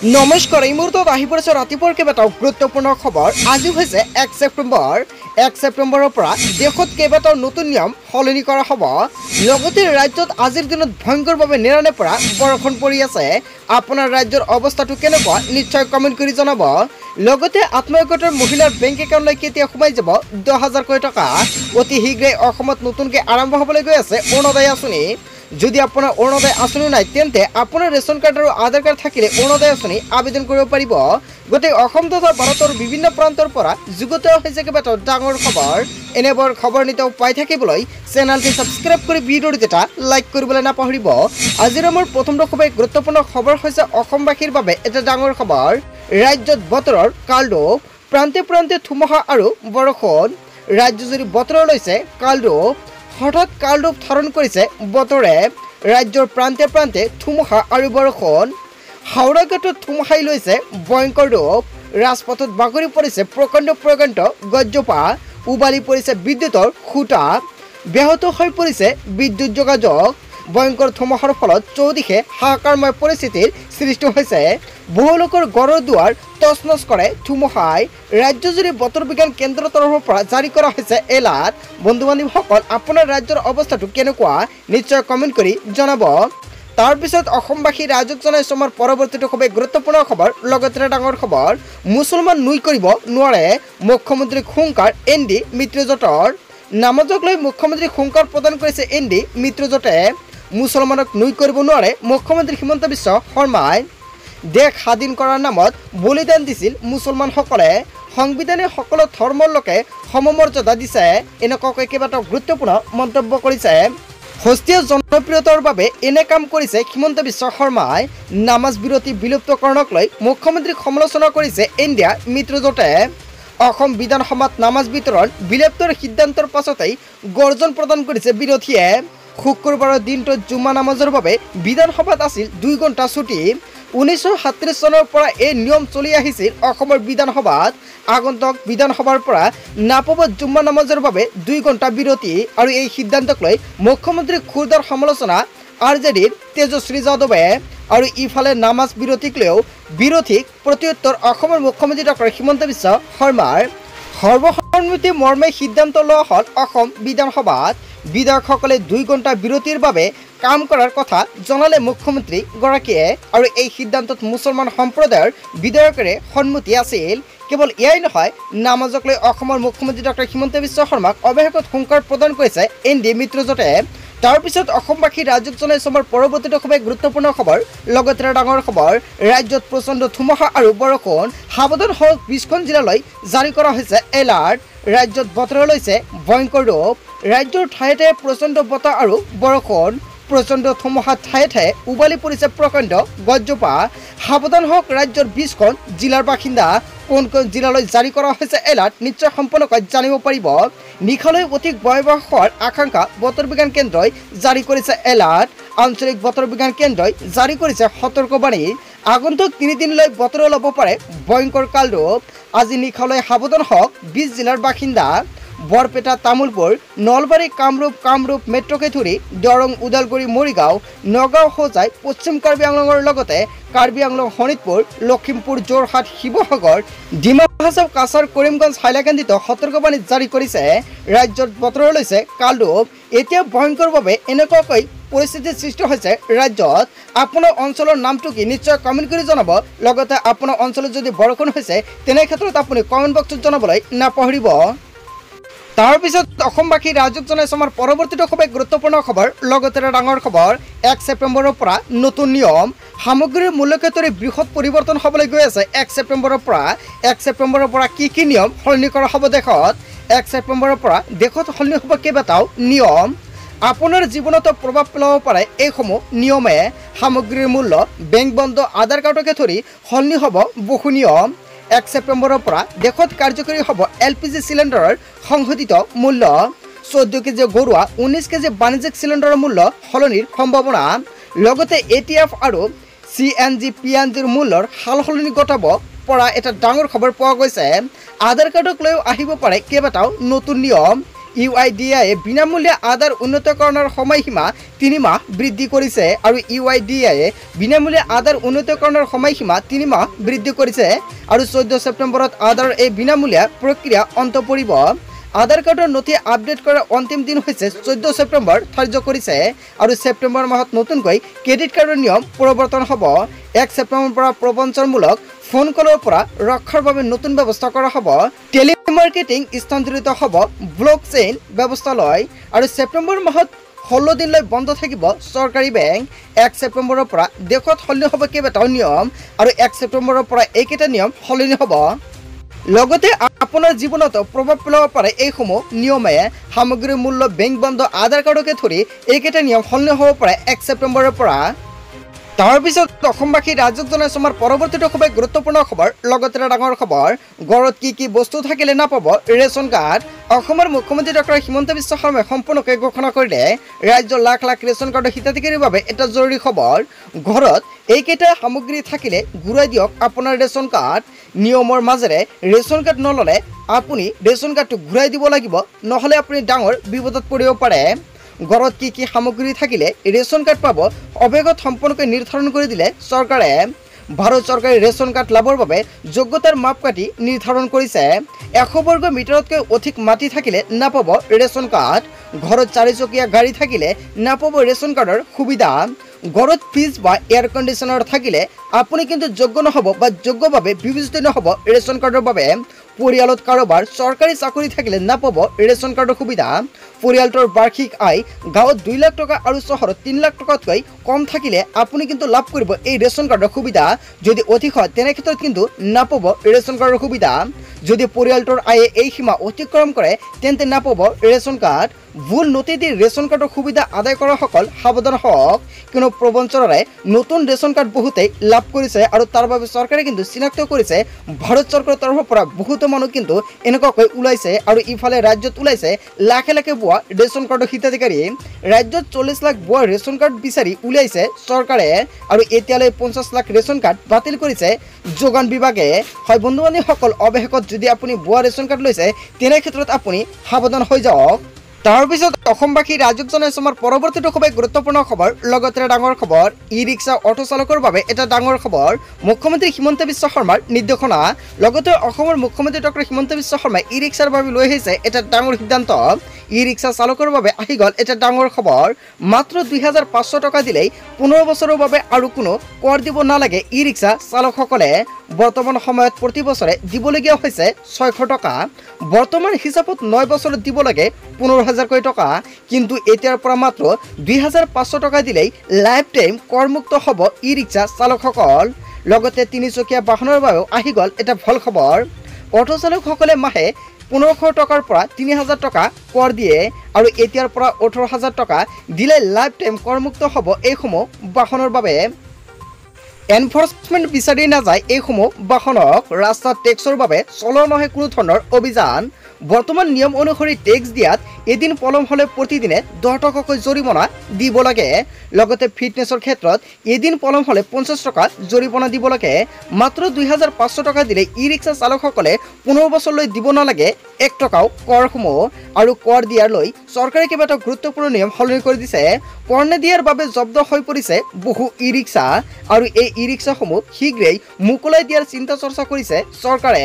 নমস্কাৰ এই মুহূৰ্তত আহি পৰিছে ৰাতিপুৱাৰ কেইবাটাও গুৰুত্বপূৰ্ণ খবৰ। আজি হৈছে 1 ছেপ্টেম্বৰ। 1 ছেপ্টেম্বৰৰ পৰা দেশত কেইবাটাও নতুন নিয়ম সলনি কৰা হ'ব। লগতে ৰাজ্যত আজিৰ দিনত ভয়ংকৰভাৱে নেৰানে পৰা বৰষুণ পৰি আছে। আপোনাৰ ৰাজ্যৰ অৱস্থাটো কেনেকুৱা নিশ্চয় কমেণ্ট কৰি জনাব। লগতে আত্মসহায়ক মহিলাৰ বেংক একাউণ্টলৈ কেতিয়া সোমাই যাব 10,000 কোটি টকা। অতি শীঘ্ৰে অসমত নতুনকৈ আৰম্ভ হ'বলৈ গৈ আছে অৰুণোদয় আঁচনি। যদি আপোনাৰ অৰুণোদয় আঁচনি নাই তেন্তে আপোনাৰ ৰেচন কাৰ্ড আৰু আধাৰ কাৰ্ড থাকিলে অৰুণোদয় আঁচনি আবেদন কৰিব পাৰিব। গোটেই অসম তথা ভাৰতৰ বিভিন্ন প্ৰান্তৰ পৰা যুগুত হৈছে কেইবাটাও ডাঙৰ খবৰ। এনেবোৰ খবৰ নিতৌ পাই থাকিবলৈ চেনেলটি ছাবস্ক্ৰাইব কৰি ভিডিঅ'টো এটা লাইক কৰিবলৈ নাপাহৰিব। আজিৰ আমাৰ প্ৰথমটো খুবেই গুৰুত্বপূৰ্ণ খবৰ হৈছে অসমবাসীৰ বাবে এটা ডাঙৰ খবৰ। ৰাজ্যত বতৰৰ কালৰূপ, প্ৰান্তে প্ৰান্তে ধুমুহা আৰু বৰষুণ। ৰাজ্যজুৰি বতৰ লৈছে কালৰূপ। হঠাৎ কালৰূপ ধাৰণ কৰিছে বতৰে। ৰাজ্যৰ প্ৰান্তে প্ৰান্তে ধুমুহা আৰু বৰষুণ। হাওৰা ঘাটত ধুমুহাই লৈছে ভয়ংকৰ ৰূপ। ৰাজপথত বাগৰি পৰিছে প্ৰকাণ্ড গজ্জপাত। উবালি পৰিছে বিদ্যুতৰ খুঁটা। ব্যাহত হৈ পৰিছে বিদ্যুৎ যোগাযোগ। ভয়ংকৰ ধুমুহাৰ ফলত চৌদিশে হাহাকাৰময় পৰিস্থিতিৰ সৃষ্টি হৈছে। বহু লোকৰ ঘৰৰ দুৱাৰ তছনছ কৰে ধুমুহাই। ৰাজ্যজুৰি বতৰ বিজ্ঞান কেন্দ্ৰৰ তৰফৰ পৰা জাৰি কৰা হৈছে এলাৰ্ট। বন্ধু বান্ধৱীসকল, আপোনাৰ ৰাজ্যৰ অৱস্থাটো কেনেকুৱা নিশ্চয় কমেণ্ট কৰি জনাব। তাৰপিছত অসমবাসী ৰাইজক জনাইছোঁ আমাৰ পৰৱৰ্তীটো খুবেই গুৰুত্বপূৰ্ণ খবৰ। লগতে ডাঙৰ খবৰ, মুছলমান নুই কৰিব নোৱাৰে মুখ্যমন্ত্ৰীক হুংকাৰ এনডি মিত্ৰজোঁটৰ। নামাজক লৈ মুখ্যমন্ত্ৰীক হুংকাৰ প্ৰদান কৰিছে এনডি মিত্ৰজোঁটে। মুছলমানক নুই কৰিব নোৱাৰে মুখ্যমন্ত্ৰী হিমন্ত বিশ্ব শৰ্মাই। দেশ স্বাধীন কৰাৰ নামত বলিদান দিছিল মুছলমানসকলে। সংবিধানে সকলো ধৰ্মৰ লোকে সমমৰ্যাদা দিছে। এনেকুৱাকৈ কেইবাটাও গুৰুত্বপূৰ্ণ মন্তব্য কৰিছে। সস্তীয়া জনপ্ৰিয়তাৰ বাবে এনে কাম কৰিছে হিমন্ত বিশ্ব শৰ্মাই। নামাজ বিৰতি বিলুপ্তকৰণক লৈ মুখ্যমন্ত্ৰীক সমালোচনা কৰিছে এনডিএ মিত্ৰজোঁটে। অসম বিধানসভাত নামাজ বিতৰণ বিলুপ্তৰ সিদ্ধান্তৰ পাছতেই গৰ্জন প্ৰদান কৰিছে বিৰোধীয়ে। শুক্ৰবাৰৰ দিনটোত জুমা নামাজৰ বাবে বিধানসভাত আছিল 2 ঘণ্টা ছুটি। 1937 চনৰ পৰা এই নিয়ম চলি আহিছিল অসমৰ বিধানসভাত। আগন্তুক বিধানসভাৰ পৰা নাপাবত জুম্মা নামাজৰ বাবে 2 ঘণ্টা বিৰতি। আৰু এই সিদ্ধান্তক লৈ মুখ্যমন্ত্ৰীৰ ক্ষুৰদাৰ সমালোচনা আৰজেডিৰ তেজস্বী যাদৱে। আৰু ইফালে নামাজ বিৰতিক লৈও বিৰোধীক প্ৰত্যুত্তৰ অসমৰ মুখ্যমন্ত্ৰী ডক্টৰ হিমন্ত বিশ্ব শৰ্মাৰ। সৰ্বসন্মতি মৰ্মে সিদ্ধান্ত লোৱা হ'ল অসম বিধানসভাত। বিধায়কসকলে 2 ঘণ্টা বিৰতিৰ বাবে কাম কৰাৰ কথা জনালে মুখ্যমন্ত্ৰীগৰাকীয়ে। আৰু এই সিদ্ধান্তত মুছলমান সম্প্ৰদায়ৰ বিধায়কৰে সন্মতি আছিল। কেৱল এয়াই নহয়, নামাজক লৈ অসমৰ মুখ্যমন্ত্ৰী ডক্টৰ হিমন্ত বিশ্ব শৰ্মাক অৱশেষত হুংকাৰ প্ৰদান কৰিছে এনডি মিত্ৰজোঁটে। তাৰপিছত অসমবাসী ৰাজ্যক জনাইছোঁ আমাৰ পৰৱৰ্তীটো খুবেই গুৰুত্বপূৰ্ণ খবৰ। লগতে ডাঙৰ খবৰ, ৰাজ্যত প্ৰচণ্ড ধুমুহা আৰু বৰষুণ। সাৱধান হওক 20খন জিলালৈ জাৰি কৰা হৈছে এলাৰ্ট। ৰাজ্যত বতৰ লৈছে ভয়ংকৰ ৰূপ। ৰাজ্যৰ ঠায়ে ঠায়ে প্ৰচণ্ড বতাহ আৰু বৰষুণ। প্ৰচণ্ড ধুমুহা ঠায়ে ঠায়ে উবালি পৰিছে প্ৰকাণ্ড গজ্জপাত। সাৱধান হওক ৰাজ্যৰ 20খন জিলাৰ বাসিন্দা। কোন জিলালৈ জাৰি কৰা হৈছে এলাৰ্ট নিশ্চয় সম্পূৰ্ণকৈ জানিব পাৰিব। নিশালৈ অধিক ভয়াৱহ হোৱাৰ আশংকা বতৰ বিজ্ঞান কেন্দ্ৰই জাৰি কৰিছে এলাৰ্ট। আঞ্চলিক বতৰ বিজ্ঞান কেন্দ্ৰই জাৰি কৰিছে সতৰ্কবাণী। আগন্তুক 3 দিনলৈ বতৰ ল'ব পাৰে ভয়ংকৰ কালৰূপ। আজি নিশালৈ সাৱধান হওক 20 জিলাৰ বাসিন্দা। বৰপেটা, তামুলপুৰ, নলবাৰী, কামৰূপ মেট্ৰকে ধৰি দৰং, ওদালগুৰি, মৰিগাঁও, নগাঁও, হোজাই, পশ্চিম কাৰ্বি আংলঙৰ লগতে কাৰ্বি আংলং, শোণিতপুৰ, লখিমপুৰ, যোৰহাট, শিৱসাগৰ, ডিমা হাছাও, কাছাৰ, কৰিমগঞ্জ, হাইলাকান্দিতো সতৰ্কবাণী জাৰি কৰিছে। ৰাজ্যত বতৰ লৈছে কালৰূপ। এতিয়া ভয়ংকৰভাৱে এনেকুৱাকৈ পৰিস্থিতিৰ সৃষ্টি হৈছে ৰাজ্যত। আপোনাৰ অঞ্চলৰ নামটো কি নিশ্চয় কমেণ্ট কৰি জনাব। লগতে আপোনাৰ অঞ্চলত যদি বৰষুণ হৈছে তেনে ক্ষেত্ৰত আপুনি কমেণ্ট বক্সত জনাবলৈ নাপাহৰিব। তাৰপিছত অসমবাসী ৰাজ্যক জনাইছোঁ আমাৰ পৰৱৰ্তীটো খুবেই গুৰুত্বপূৰ্ণ খবৰ। লগতে ডাঙৰ খবৰ, 1 ছেপ্টেম্বৰৰ পৰা নতুন নিয়ম। সামগ্ৰীৰ মূল্যকে ধৰি বৃহৎ পৰিৱৰ্তন হ'বলৈ গৈ আছে 1 ছেপ্টেম্বৰৰ পৰা। 1 ছেপ্টেম্বৰৰ পৰা কি নিয়ম সলনি কৰা হ'ব দেশত? 1 ছেপ্টেম্বৰৰ পৰা দেশত সলনি হ'ব কেইবাটাও নিয়ম। আপোনাৰ জীৱনতো প্ৰভাৱ পেলাব পাৰে এইসমূহ নিয়মে। সামগ্ৰীৰ মূল্য, বেংক বন্ধ, আধাৰ কাৰ্ডকে ধৰি সলনি হ'ব বহু নিয়ম। 1 ছেপ্টেম্বৰৰ পৰা দেশত কাৰ্যকৰী হ'ব LPG চিলিণ্ডাৰৰ সংশোধিত মূল্য। 14 কেজি ঘৰুৱা, 19 কেজি বাণিজ্যিক চিলিণ্ডাৰৰ মূল্য সলনিৰ সম্ভাৱনা। লগতে ATF আৰু CNG PNGৰ মূল্যৰ সাল সলনি ঘটাব পৰা এটা ডাঙৰ খবৰ পোৱা গৈছে। আধাৰ কাৰ্ডক লৈও আহিব পাৰে কেইবাটাও নতুন নিয়ম। UIDAI বিনামূল্যে আধাৰ উন্নীতকৰণৰ সময়সীমা 3 মাহ বৃদ্ধি কৰিছে আৰু UIDAI বিনামূল্যে আধাৰ উন্নীতকৰণৰ সময়সীমা 3 মাহ বৃদ্ধি কৰিছে আৰু 14 ছেপ্টেম্বৰত আধাৰৰ এই বিনামূল্যে প্ৰক্ৰিয়া অন্ত পৰিব। আধাৰ কাৰ্ডৰ নথি আপডেট কৰাৰ অন্তিম দিন হৈছে 14 ছেপ্টেম্বৰ ধাৰ্য কৰিছে আৰু ছেপ্টেম্বৰ মাহত নতুনকৈ ক্ৰেডিট কাৰ্ডৰ নিয়ম পৰিৱৰ্তন হ'ব। 1 ছেপ্টেম্বৰৰ পৰা প্ৰবঞ্চনামূলক ফোন কলৰ পৰা ৰক্ষাৰ বাবে নতুন ব্যৱস্থা কৰা হ'ব। টেলিমাৰ্কেটিং স্থানান্তৰিত হ'ব ব্লকচেইন ব্যৱস্থালৈ আৰু ছেপ্টেম্বৰ মাহত 16 দিনলৈ বন্ধ থাকিব চৰকাৰী বেংক। 1 ছেপ্টেম্বৰৰ পৰা দেশত সলনি হ'ব কেইবাটাও নিয়ম আৰু 1 ছেপ্টেম্বৰৰ পৰা এইকেইটা নিয়ম সলনি হ'ব। লগতে আপোনাৰ জীৱনত প্ৰভাৱ পেলাব পাৰে এইসমূহ নিয়মে। সামগ্ৰীৰ মূল্য, বেংক বন্ধ, আধাৰ কাৰ্ডকে ধৰি এইকেইটা নিয়ম সলনি হ'ব পাৰে 1 ছেপ্টেম্বৰৰ পৰা। তাৰপিছত অসমবাসী ৰাজ্যক জনাইছো আমাৰ পৰৱৰ্তীটো খুবেই গুৰুত্বপূৰ্ণ খবৰ। লগতে ডাঙৰ খবৰ, ঘৰত কি বস্তু থাকিলে নাপাব ৰেচন কাৰ্ড। অসমৰ মুখ্যমন্ত্ৰী ডক্টৰ হিমন্ত বিশ্ব শৰ্মাই সম্পূৰ্ণকৈ ঘোষণা কৰিলে ৰাজ্যৰ লাখ লাখ ৰেচন কাৰ্ডৰ হিতাধিকাৰীৰ বাবে এটা জৰুৰী খবৰ। ঘৰত এইকেইটা সামগ্ৰী থাকিলে ঘূৰাই দিয়ক আপোনাৰ ৰেচন কাৰ্ড। নিয়মৰ মাজেৰে ৰেচন কাৰ্ড নল'লে আপুনি ৰেচন কাৰ্ডটো ঘূৰাই দিব লাগিব, নহ'লে আপুনি ডাঙৰ বিপদত পৰিব পাৰে। ঘৰত কি সামগ্ৰী থাকিলে ৰেচন কাৰ্ড পাব অৱশেষত সম্পূৰ্ণকৈ নিৰ্ধাৰণ কৰি দিলে চৰকাৰে। ভাৰত চৰকাৰে ৰেচন কাৰ্ড লাভৰ বাবে যোগ্যতাৰ মাপকাঠি নিৰ্ধাৰণ কৰিছে। 100 বৰ্গ মিটাৰতকৈ অধিক মাটি থাকিলে নাপাব ৰেচন কাৰ্ড। ঘৰত 4 চকীয়া গাড়ী থাকিলে নাপাব ৰেচন কাৰ্ডৰ সুবিধা। ঘৰত ফ্ৰিজ বা এয়াৰ কণ্ডিশ্যনাৰ থাকিলে আপুনি কিন্তু যোগ্য নহ'ব বা যোগ্যভাৱে বিবেচিত নহ'ব ৰেচন কাৰ্ডৰ বাবে। পৰিয়ালত কাৰোবাৰ চৰকাৰী চাকৰি থাকিলে নাপাব ৰেচন কাৰ্ডৰ সুবিধা। পৰিয়ালটোৰ বাৰ্ষিক আয় গাঁৱত 2 লাখ টকা আৰু চহৰত 3 লাখ টকাতকৈ কম থাকিলে আপুনি কিন্তু লাভ কৰিব এই ৰেচন কাৰ্ডৰ সুবিধা। যদি অধিক হয় তেনে ক্ষেত্ৰত কিন্তু নাপাব ৰেচন কাৰ্ডৰ সুবিধা। যদি পৰিয়ালটোৰ আয়ে এই সীমা অতিক্ৰম কৰে তেন্তে নাপাব ৰেচন কাৰ্ড। ভুল নথি দি ৰেচন কাৰ্ডৰ সুবিধা আদায় কৰাসকল সাৱধান হওক, কিয়নো প্ৰবঞ্চনাৰে নতুন ৰেচন কাৰ্ড বহুতেই লাভ কৰিছে আৰু তাৰ বাবে চৰকাৰে কিন্তু চিনাক্ত কৰিছে। ভাৰত চৰকাৰৰ তৰফৰ পৰা বহুতো মানুহ কিন্তু এনেকুৱাকৈ ওলাইছে আৰু ইফালে ৰাজ্যত ওলাইছে লাখে লাখে ভুৱা ৰেচন কাৰ্ডৰ হিতাধিকাৰী। ৰাজ্যত 40 লাখ ভুৱা ৰেচন কাৰ্ড বিচাৰি উলিয়াইছে চৰকাৰে আৰু এতিয়ালৈ 50 লাখ ৰেচন কাৰ্ড বাতিল কৰিছে যোগান বিভাগে। হয় বন্ধু বান্ধৱীসকল, অৱশেষত যদি আপুনি ভুৱা ৰেচন কাৰ্ড লৈছে তেনে ক্ষেত্ৰত আপুনি সাৱধান হৈ যাওক। তাৰপিছত অসমবাসী ৰাজ্যক জনাইছো আমাৰ পৰৱৰ্তীটো খুবেই গুৰুত্বপূৰ্ণ খবৰ। লগতে ডাঙৰ খবৰ, ই ৰিক্সা অটো চালকৰ বাবে এটা ডাঙৰ খবৰ। মুখ্যমন্ত্ৰী হিমন্ত বিশ্ব শৰ্মাৰ নিৰ্দেশনা। লগতে অসমৰ মুখ্যমন্ত্ৰী ডক্টৰ হিমন্ত বিশ্ব শৰ্মাই ই ৰিক্সাৰ বাবে লৈ আহিছে এটা ডাঙৰ সিদ্ধান্ত। ই ৰিক্সা চালকৰ বাবে আহি গ'ল এটা ডাঙৰ খবৰ। মাত্ৰ 2500 টকা দিলেই 15 বছৰৰ বাবে আৰু কোনো কৰ দিব নালাগে ই ৰিক্সা চালকসকলে। বৰ্তমান সময়ত প্ৰতি বছৰে দিবলগীয়া হৈছে 600 টকা। বৰ্তমান হিচাপত 9 বছৰত দিব লাগে 15,000 টকা, কিন্তু এতিয়াৰ পৰা মাত্ৰ 2500 টকা দিলেই লাইফ টাইম কৰমুক্ত হ'ব ই ৰিক্সা চালকসকল। লগতে 3 চকীয়া বাহনৰ বাবেও আহি গ'ল এটা ভাল খবৰ। অটো চালকসকলে মাহে 1500 টকাৰ পৰা 3000 টকা কৰ দিয়ে আৰু এতিয়াৰ পৰা 18,000 টকা দিলে লাইফ টাইম কৰমুক্ত হ'ব এইসমূহ বাহনৰ বাবে। এনফৰ্চমেণ্ট বিচাৰি নাযায় এইসমূহ বাহনক। ৰাস্তাত টেক্সৰ বাবে চলোৱা নহয় কোনো ধৰণৰ অভিযান। বৰ্তমান নিয়ম অনুসৰি টেক্স দিয়াত এদিন পলম হ'লে প্ৰতিদিনে 10 টকাকৈ জৰিমনা দিব লাগে। লগতে ফিটনেছৰ ক্ষেত্ৰত এদিন পলম হ'লে 50 টকা জৰিমনা দিব লাগে। মাত্ৰ 2500 টকা দিলে ই ৰিক্সা চালকসকলে 15 বছৰলৈ দিব নালাগে 1 টকাও কৰসমূহ। আৰু কৰ দিয়ালৈ চৰকাৰে কেইবাটাও গুৰুত্বপূৰ্ণ নিয়ম সলনি কৰি দিছে। কৰ নিদিয়াৰ বাবে জব্দ হৈ পৰিছে বহু ই ৰিক্সা আৰু এই ই ৰিক্সাসমূহ শীঘ্ৰেই মুকলাই দিয়াৰ চিন্তা চৰ্চা কৰিছে চৰকাৰে।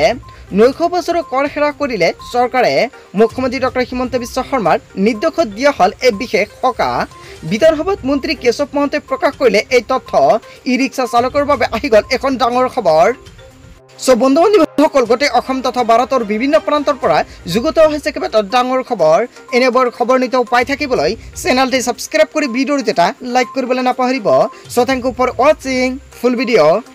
900 বছৰৰ কৰ হেৰা কৰিলে চৰকাৰে। মুখ্যমন্ত্ৰী ডক্টৰ হিমন্ত বিশ্ব শৰ্মাৰ নিৰ্দেশত দিয়া হ'ল এই বিশেষ সকাহ। বিধানসভাত মন্ত্ৰী কেশৱ মহন্তই প্ৰকাশ কৰিলে এই তথ্য। ই ৰিক্সা চালকৰ বাবে আহি গ'ল এখন ডাঙৰ খবৰ। বন্ধু বান্ধৱীসকল, গোটেই অসম তথা ভাৰতৰ বিভিন্ন প্ৰান্তৰ পৰা যুগুত হৈছে কেইবাটাও ডাঙৰ খবৰ। এনেবোৰ খবৰ নিতৌ পাই থাকিবলৈ চেনেলটি ছাবস্ক্ৰাইব কৰি ভিডিঅ'টো এটা লাইক কৰিবলৈ নাপাহৰিব। থেংক ইউ ফৰ ৱাচিং ফুল ভিডিঅ'।